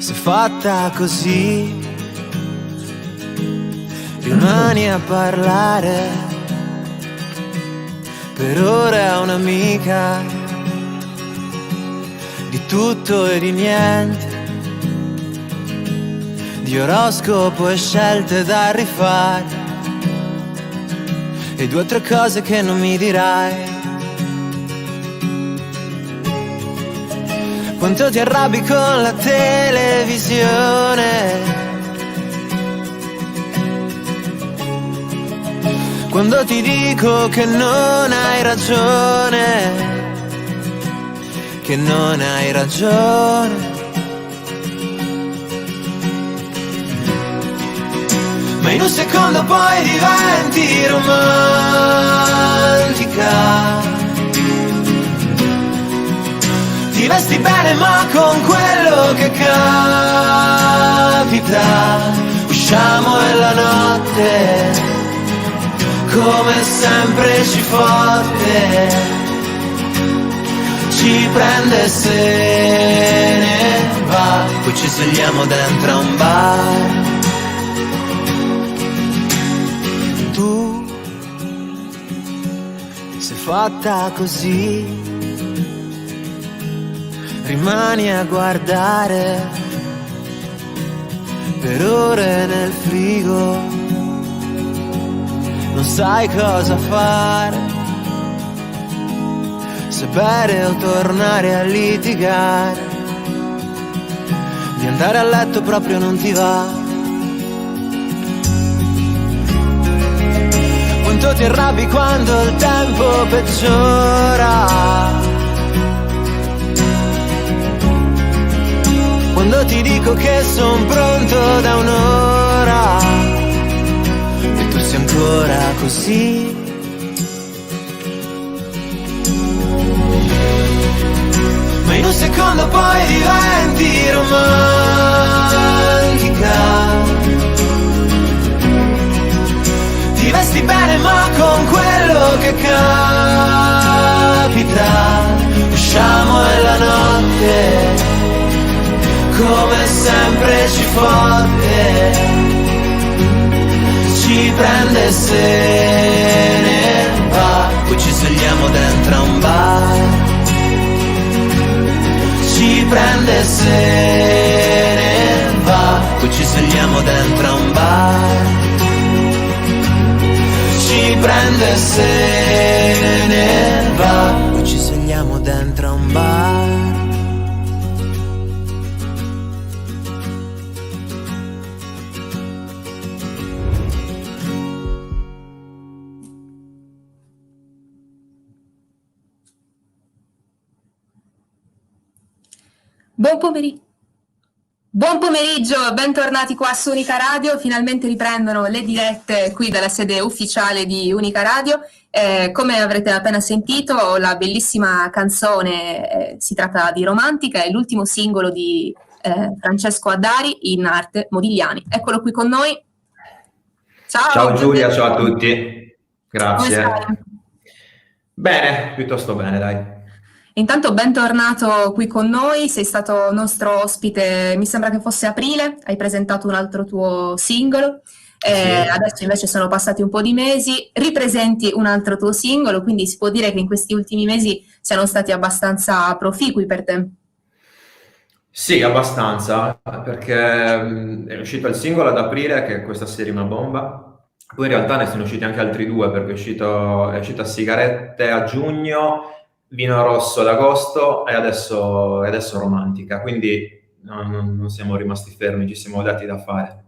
Se fatta così, rimani a parlare per ore a un'amica di tutto e di niente, di oroscopo e scelte da rifare, e 2 o 3 cose che non mi dirai. Quanto ti arrabbi con la televisione, quando ti dico che non hai ragione, che non hai ragione. Ma in un secondo poi diventi romantica, ti vesti bene ma con quello che capita, usciamo e la notte come sempre ci fotte, ci prende e se ne va, poi ci svegliamo dentro a un bar. Tu sei fatta così, rimani a guardare per ore nel frigo, non sai cosa fare, se bere o tornare a litigare, di andare a letto proprio non ti va. Quanto ti arrabbi quando il tempo peggiora, quando ti dico che son pronto da un'ora e tu sei ancora così. Ma in un secondo poi diventi romantica, ti vesti bene ma con quello che capita, usciamo e la notte come sempre ci fotte, ci prende e se ne va, poi ci svegliamo dentro a un bar, ci prende e se ne va, poi ci svegliamo dentro a un bar, ci prende e se ne va, poi ci svegliamo dentro a un bar. Buon pomeriggio, bentornati qua su Unica Radio. Finalmente riprendono le dirette qui dalla sede ufficiale di Unica Radio. Come avrete appena sentito, la bellissima canzone, si tratta di Romantica, è l'ultimo singolo di Francesco Addari in arte Modigliani. Eccolo qui con noi. Ciao Giulia, ciao a tutti. Grazie. Come stai? Bene, piuttosto bene, dai. Intanto bentornato qui con noi, sei stato nostro ospite, mi sembra che fosse aprile, hai presentato un altro tuo singolo, Sì. Adesso invece sono passati un po' di mesi, ripresenti un altro tuo singolo, quindi si può dire che in questi ultimi mesi siano stati abbastanza proficui per te. Sì, abbastanza, perché è uscito il singolo ad aprile, che questa serie è una bomba. Poi in realtà ne sono usciti anche altri 2, perché è uscito Sigarette a giugno, Vino Rosso ad agosto e adesso Romantica. Quindi non siamo rimasti fermi, ci siamo dati da fare.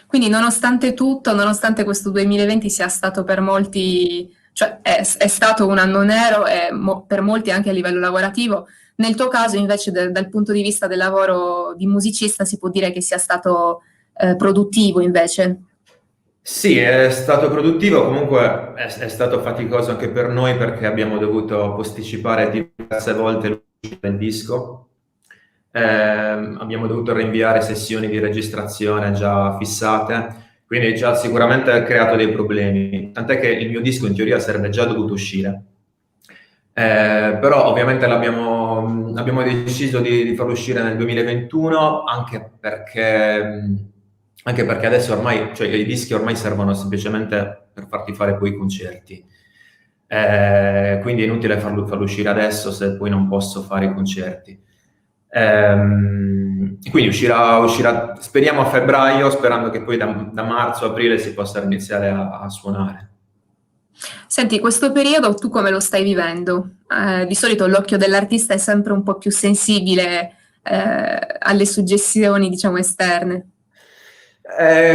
Quindi nonostante tutto, nonostante questo 2020 sia stato per molti, cioè è stato un anno nero e per molti anche a livello lavorativo, nel tuo caso invece dal punto di vista del lavoro di musicista si può dire che sia stato produttivo invece? Sì, è stato produttivo, comunque è stato faticoso anche per noi perché abbiamo dovuto posticipare diverse volte l'uscita del disco. Abbiamo dovuto rinviare sessioni di registrazione già fissate, quindi già sicuramente ha creato dei problemi, tant'è che il mio disco in teoria sarebbe già dovuto uscire. Però ovviamente abbiamo deciso di farlo uscire nel 2021 anche perché adesso ormai, cioè i dischi ormai servono semplicemente per farti fare poi i concerti. Quindi è inutile farlo uscire adesso se poi non posso fare i concerti. Quindi uscirà, speriamo a febbraio, sperando che poi da marzo, aprile si possa iniziare a suonare. Senti, questo periodo tu come lo stai vivendo? Di solito l'occhio dell'artista è sempre un po' più sensibile alle suggestioni, diciamo, esterne.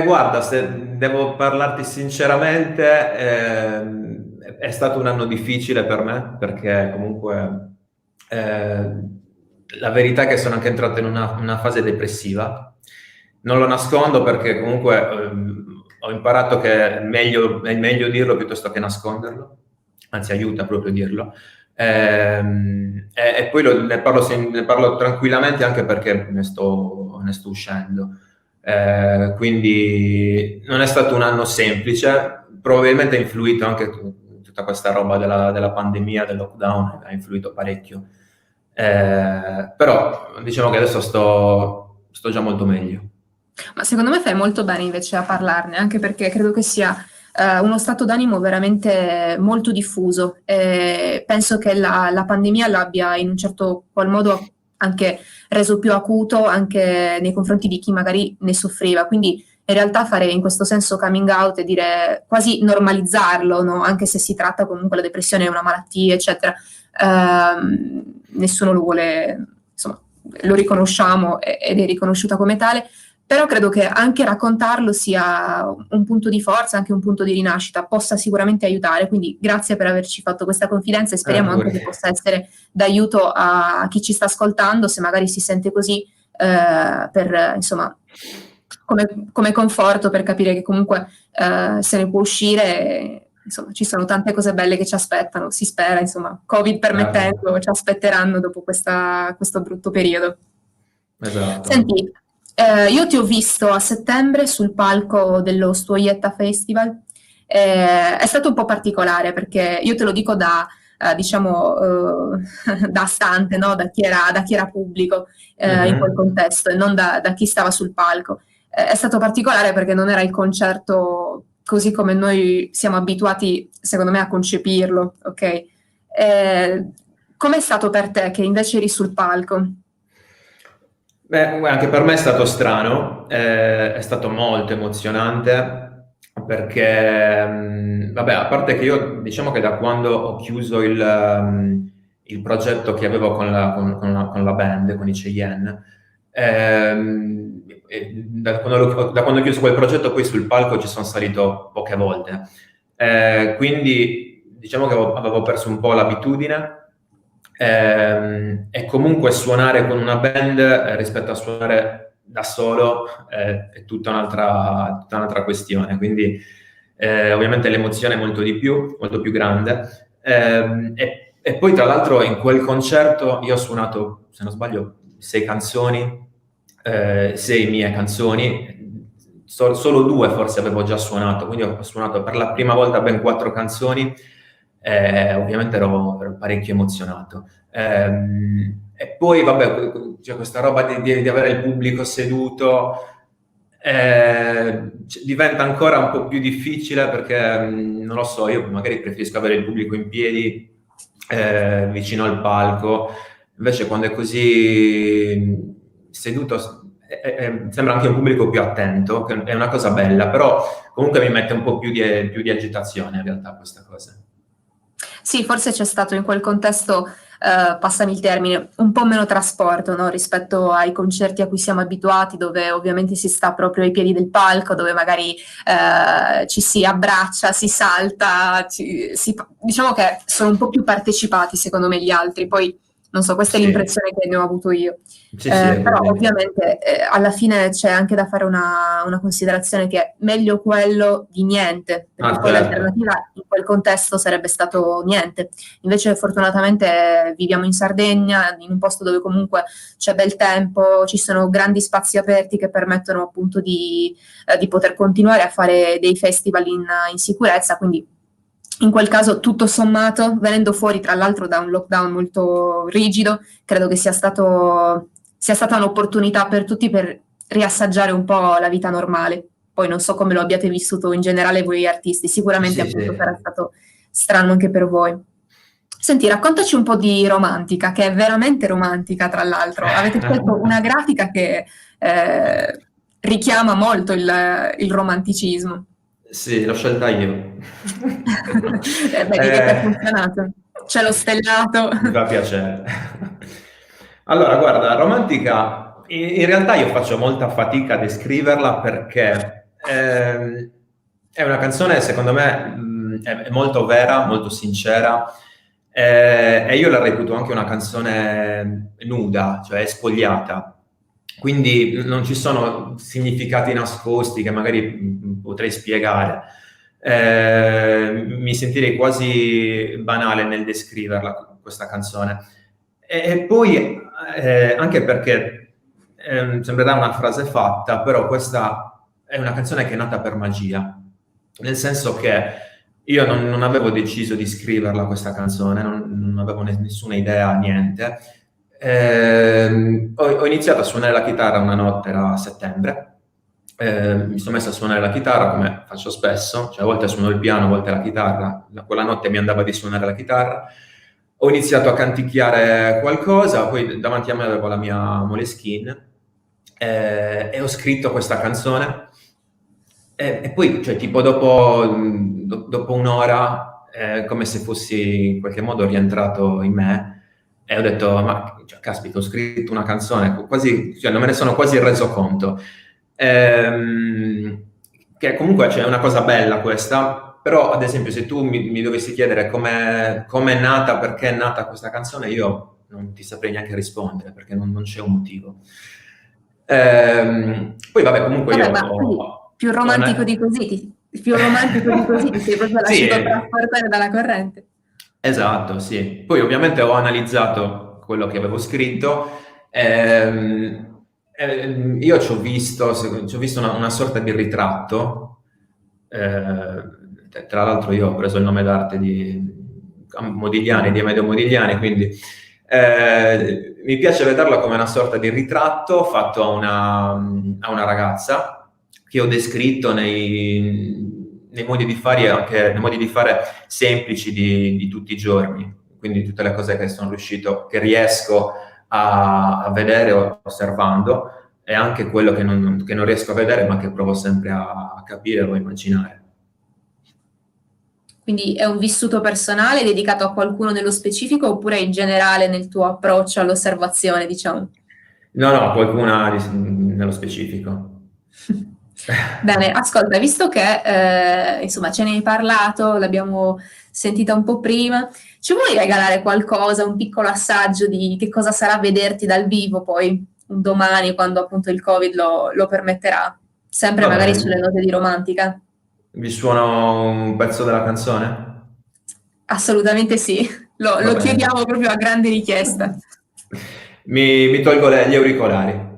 Guarda, se devo parlarti sinceramente, è stato un anno difficile per me perché comunque la verità è che sono anche entrato in una fase depressiva. Non lo nascondo perché comunque ho imparato che è meglio dirlo piuttosto che nasconderlo, anzi aiuta proprio dirlo. E poi ne parlo tranquillamente anche perché ne sto uscendo. Quindi non è stato un anno semplice, probabilmente ha influito anche tutta questa roba della pandemia, del lockdown, ha influito parecchio. Però diciamo che adesso sto già molto meglio. Ma secondo me fai molto bene invece a parlarne, anche perché credo che sia uno stato d'animo veramente molto diffuso. Penso che la pandemia l'abbia in un certo qual modo anche reso più acuto anche nei confronti di chi magari ne soffriva. Quindi in realtà fare in questo senso coming out e dire quasi normalizzarlo, no? Anche se si tratta comunque la depressione è una malattia, eccetera, nessuno lo vuole, insomma, lo riconosciamo ed è riconosciuta come tale. Però credo che anche raccontarlo sia un punto di forza, anche un punto di rinascita, possa sicuramente aiutare. Quindi grazie per averci fatto questa confidenza e speriamo anche che possa essere d'aiuto a chi ci sta ascoltando, se magari si sente così, per insomma, come conforto, per capire che comunque se ne può uscire. Insomma, ci sono tante cose belle che ci aspettano, si spera, insomma, Covid permettendo, ci aspetteranno dopo questo brutto periodo. Esatto. Senti, io ti ho visto a settembre sul palco dello Stuoietta Festival. È stato un po' particolare perché io te lo dico diciamo, da stante, no? Da chi era pubblico in quel contesto e non da chi stava sul palco. È stato particolare perché non era il concerto così come noi siamo abituati, secondo me, a concepirlo, ok? Com'è stato per te che invece eri sul palco? Beh, anche per me è stato strano, è stato molto emozionante perché, vabbè, a parte che io diciamo che da quando ho chiuso il progetto che avevo con la band, con i Cheyenne, da quando ho chiuso quel progetto poi sul palco ci sono salito poche volte. Quindi diciamo che avevo perso un po' l'abitudine. E comunque suonare con una band rispetto a suonare da solo è tutta un'altra questione, quindi ovviamente l'emozione è molto più grande. E poi tra l'altro in quel concerto io ho suonato, se non sbaglio, 6 canzoni, 6 mie canzoni, solo 2 forse avevo già suonato, quindi ho suonato per la prima volta ben 4 canzoni. Ovviamente ero parecchio emozionato. E poi, vabbè, c'è questa roba di avere il pubblico seduto, diventa ancora un po' più difficile perché, non lo so, io magari preferisco avere il pubblico in piedi, vicino al palco, invece quando è così seduto sembra anche un pubblico più attento, che è una cosa bella, però comunque mi mette un po' più di agitazione in realtà questa cosa. Sì, forse c'è stato in quel contesto, passami il termine, un po' meno trasporto, no? Rispetto ai concerti a cui siamo abituati, dove ovviamente si sta proprio ai piedi del palco, dove magari ci si abbraccia, si salta, diciamo che sono un po' più partecipati secondo me gli altri, poi non so, questa è l'impressione che ne ho avuto io. Però ovviamente alla fine c'è anche da fare una considerazione che è meglio quello di niente, perché poi l'alternativa in quel contesto sarebbe stato niente. Invece fortunatamente viviamo in Sardegna, in un posto dove comunque c'è bel tempo, ci sono grandi spazi aperti che permettono appunto di poter continuare a fare dei festival in sicurezza, quindi in quel caso, tutto sommato, venendo fuori tra l'altro da un lockdown molto rigido, credo che sia stata un'opportunità per tutti per riassaggiare un po' la vita normale. Poi non so come lo abbiate vissuto in generale voi artisti, sicuramente Sì, appunto sì. sarà stato strano anche per voi. Senti, raccontaci un po' di Romantica, che è veramente romantica, tra l'altro. Avete scelto una grafica che richiama molto il romanticismo. Sì, l'ho scelta io. Vedi che ti ha funzionato. C'è lo stellato. Mi fa piacere. Allora, guarda, romantica, in realtà io faccio molta fatica a descriverla perché è una canzone, secondo me, è molto vera, molto sincera, e io la reputo anche una canzone nuda, cioè spogliata. Quindi non ci sono significati nascosti che magari potrei spiegare. Mi sentirei quasi banale nel descriverla, questa canzone. E poi, anche perché sembrerà una frase fatta, però questa è una canzone che è nata per magia, nel senso che io non avevo deciso di scriverla questa canzone, non avevo nessuna idea, niente. Ho iniziato a suonare la chitarra una notte, era a settembre, mi sono messo a suonare la chitarra come faccio spesso, cioè a volte suono il piano, a volte la chitarra, quella notte mi andava di suonare la chitarra, ho iniziato a canticchiare qualcosa, poi davanti a me avevo la mia Moleskine e ho scritto questa canzone e poi, cioè, tipo dopo un'ora, come se fossi in qualche modo rientrato in me, e ho detto, ma cioè, caspita, ho scritto una canzone, quasi, cioè, non me ne sono quasi reso conto. Che comunque c'è una cosa bella questa, però ad esempio se tu mi dovessi chiedere come è nata, perché è nata questa canzone, io non ti saprei neanche rispondere, perché non c'è un motivo. Poi vabbè, comunque Vabbè, io ma quindi più romantico di così, ti sei proprio Sì, lasciato trasportare dalla corrente. esatto, sì. Poi ovviamente ho analizzato quello che avevo scritto. Io ci ho visto una sorta di ritratto. Tra l'altro io ho preso il nome d'arte di Modigliani, di Amedeo Modigliani, quindi mi piace vederlo come una sorta di ritratto fatto a una ragazza che ho descritto nei modi di fare, anche nei modi di fare semplici di tutti i giorni, quindi tutte le cose che riesco a vedere osservando, e anche quello che non riesco a vedere ma che provo sempre a capire o a immaginare. Quindi è un vissuto personale dedicato a qualcuno nello specifico oppure in generale nel tuo approccio all'osservazione, diciamo? No, qualcuna nello specifico. Bene, ascolta, visto che insomma ce ne hai parlato, l'abbiamo sentita un po' prima, ci vuoi regalare qualcosa, un piccolo assaggio di che cosa sarà vederti dal vivo poi un domani quando appunto il Covid lo permetterà? Sempre Va magari bene. sulle note di romantica? Vi suono un pezzo della canzone? Assolutamente sì, Va lo bene. chiediamo proprio a grande richiesta. Mi tolgo gli auricolari.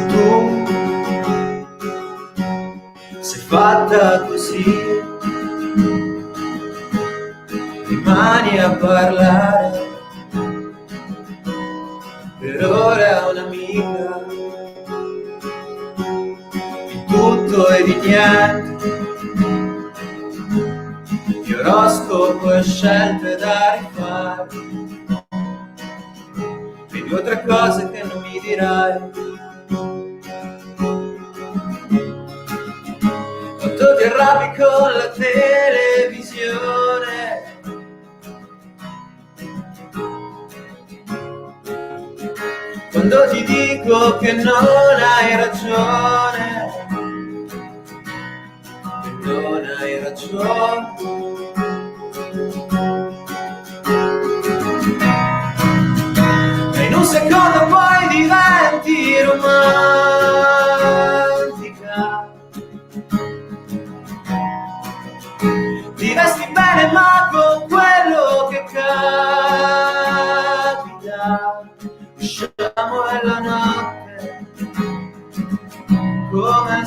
Tu sei fatta così, rimani a parlare per ora a un'amica di tutto e di niente, di oroscopo e scelte da rifare, e 2 o 3 cose che non mi dirai. Quanto ti arrabbi con la televisione, quando ti dico che non hai ragione, che non hai ragione. E in un secondo poi diventi romantica,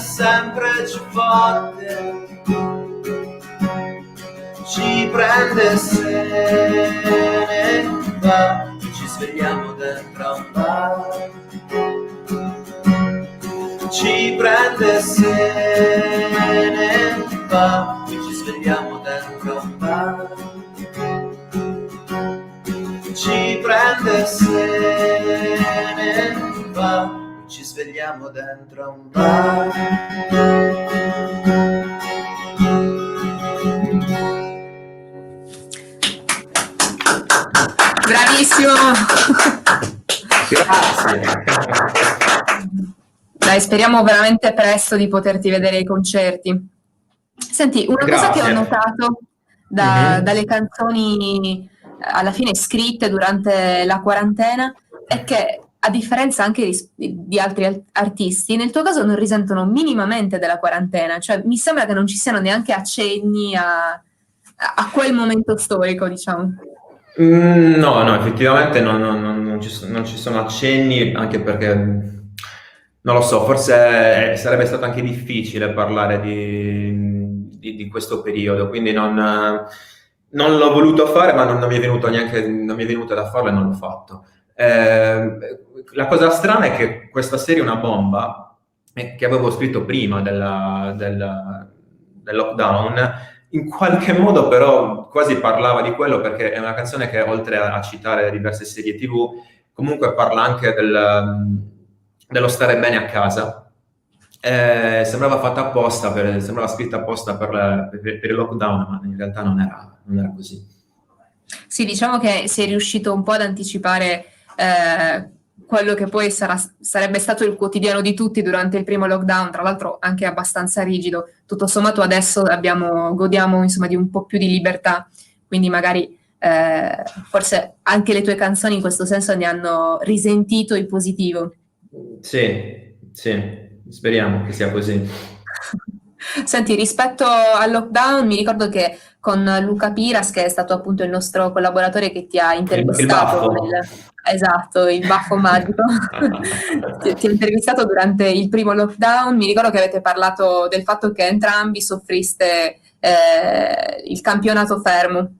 sempre ci fotte, ci prende e se ne va, ci svegliamo dentro a un bar, ci prende e se ne va, ci svegliamo dentro a un bar, ci prende e se ne va, ci svegliamo dentro a un bar. Bravissimo! Grazie. Dai, speriamo veramente presto di poterti vedere ai concerti. Senti, una cosa che ho Grazie. Mhm. dalle canzoni alla fine scritte durante la quarantena è che, a differenza anche di altri artisti, nel tuo caso non risentono minimamente della quarantena, cioè mi sembra che non ci siano neanche accenni a quel momento storico, diciamo. No, effettivamente non ci sono accenni, anche perché, non lo so, forse sarebbe stato anche difficile parlare di questo periodo, quindi non l'ho voluto fare, ma non mi è venuto non mi è venuto da farlo e non l'ho fatto. La cosa strana è che questa serie è una bomba, che avevo scritto prima del lockdown, in qualche modo però quasi parlava di quello, perché è una canzone che, oltre a citare diverse serie TV, comunque parla anche dello stare bene a casa. Sembrava fatta apposta, sembrava scritta apposta per il lockdown, ma in realtà non era così. Sì, diciamo che sei riuscito un po' ad anticipare quello che poi sarebbe stato il quotidiano di tutti durante il primo lockdown, tra l'altro anche abbastanza rigido. Tutto sommato adesso godiamo insomma di un po' più di libertà, quindi magari forse anche le tue canzoni in questo senso ne hanno risentito il positivo. Sì, speriamo che sia così. Senti, rispetto al lockdown, mi ricordo che con Luca Piras, che è stato appunto il nostro collaboratore che ti ha Il intervistato, baffo. esatto, il baffo magico, ti ha intervistato durante il primo lockdown. Mi ricordo che avete parlato del fatto che entrambi soffriste il campionato fermo.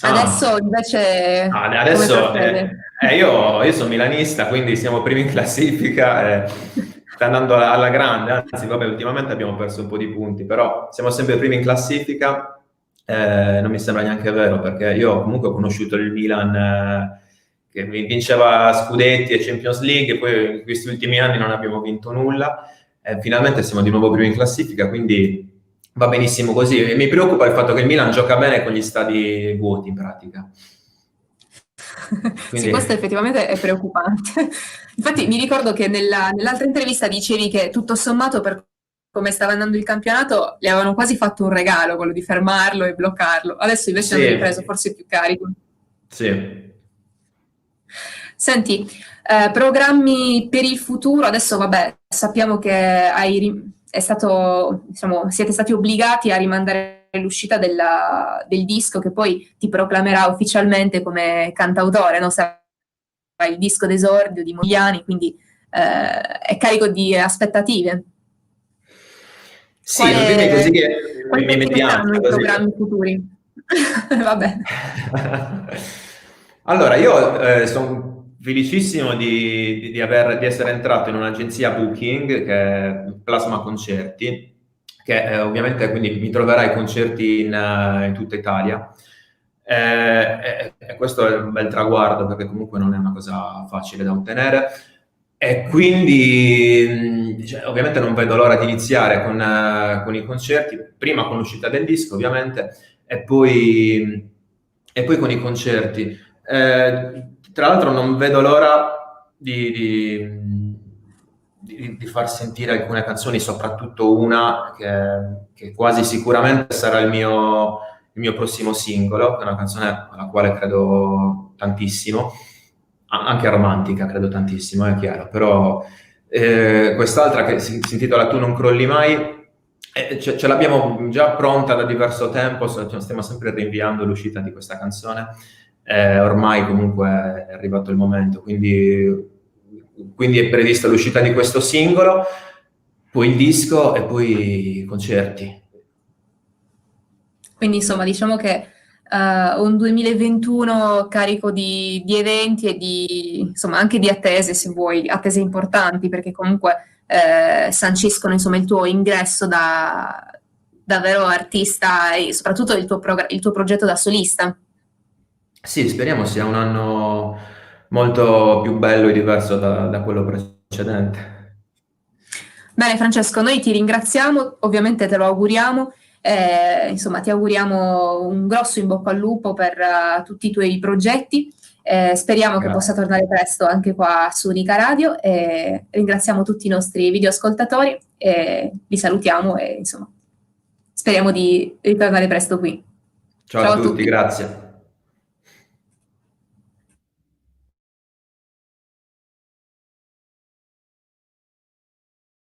Adesso invece come Adesso procede? io sono milanista, quindi siamo primi in classifica, sta andando alla grande, anzi vabbè, ultimamente abbiamo perso un po' di punti, però siamo sempre primi in classifica. Non mi sembra neanche vero, perché io comunque ho conosciuto il Milan, che vinceva scudetti e Champions League, e poi in questi ultimi anni non abbiamo vinto nulla, finalmente siamo di nuovo primi in classifica, quindi va benissimo così. E mi preoccupa il fatto che il Milan gioca bene con gli stadi vuoti, in pratica. Sì, Quindi questo effettivamente è preoccupante. Infatti mi ricordo che nell'altra intervista dicevi che tutto sommato, per come stava andando il campionato, le avevano quasi fatto un regalo, quello di fermarlo e bloccarlo. Adesso invece hanno ripreso sì, forse più carico. sì. Senti, programmi per il futuro, adesso vabbè, sappiamo che diciamo, siete stati obbligati a rimandare l'uscita del disco, che poi ti proclamerà ufficialmente come cantautore, no? Sarà il disco d'esordio di Mogliani, quindi è carico di aspettative. Sì, non dirmi così che Quali mi metti saranno ansia, i così. programmi futuri? Vabbè. Allora, io sono felicissimo di essere entrato in un'agenzia booking, che è Plasma Concerti, che ovviamente quindi mi troverai ai concerti in tutta Italia. E questo è un bel traguardo, perché comunque non è una cosa facile da ottenere. E quindi, ovviamente non vedo l'ora di iniziare con i concerti, prima con l'uscita del disco, ovviamente, e poi con i concerti. Tra l'altro non vedo l'ora di far sentire alcune canzoni, soprattutto una che quasi sicuramente sarà il mio prossimo singolo, che è una canzone alla quale credo tantissimo, anche romantica credo tantissimo, è chiaro, però quest'altra che si intitola Tu non crolli mai, ce l'abbiamo già pronta da diverso tempo, stiamo sempre rinviando l'uscita di questa canzone. Ormai comunque è arrivato il momento, quindi è prevista l'uscita di questo singolo. poi il disco e poi i concerti. Quindi insomma diciamo che un 2021 carico di eventi e insomma, anche di attese, se vuoi, attese importanti, perché comunque sanciscono insomma, il tuo ingresso da vero artista e soprattutto il tuo progetto da solista. Sì, speriamo sia un anno molto più bello e diverso da quello precedente. Bene Francesco, noi ti ringraziamo, ovviamente te lo auguriamo, insomma ti auguriamo un grosso in bocca al lupo per tutti i tuoi progetti, speriamo che possa Grazie. tornare presto anche qua su Unica Radio e ringraziamo tutti i nostri videoascoltatori e li salutiamo e insomma speriamo di ritornare presto qui. Ciao Ciao a a tutti, tutti. grazie.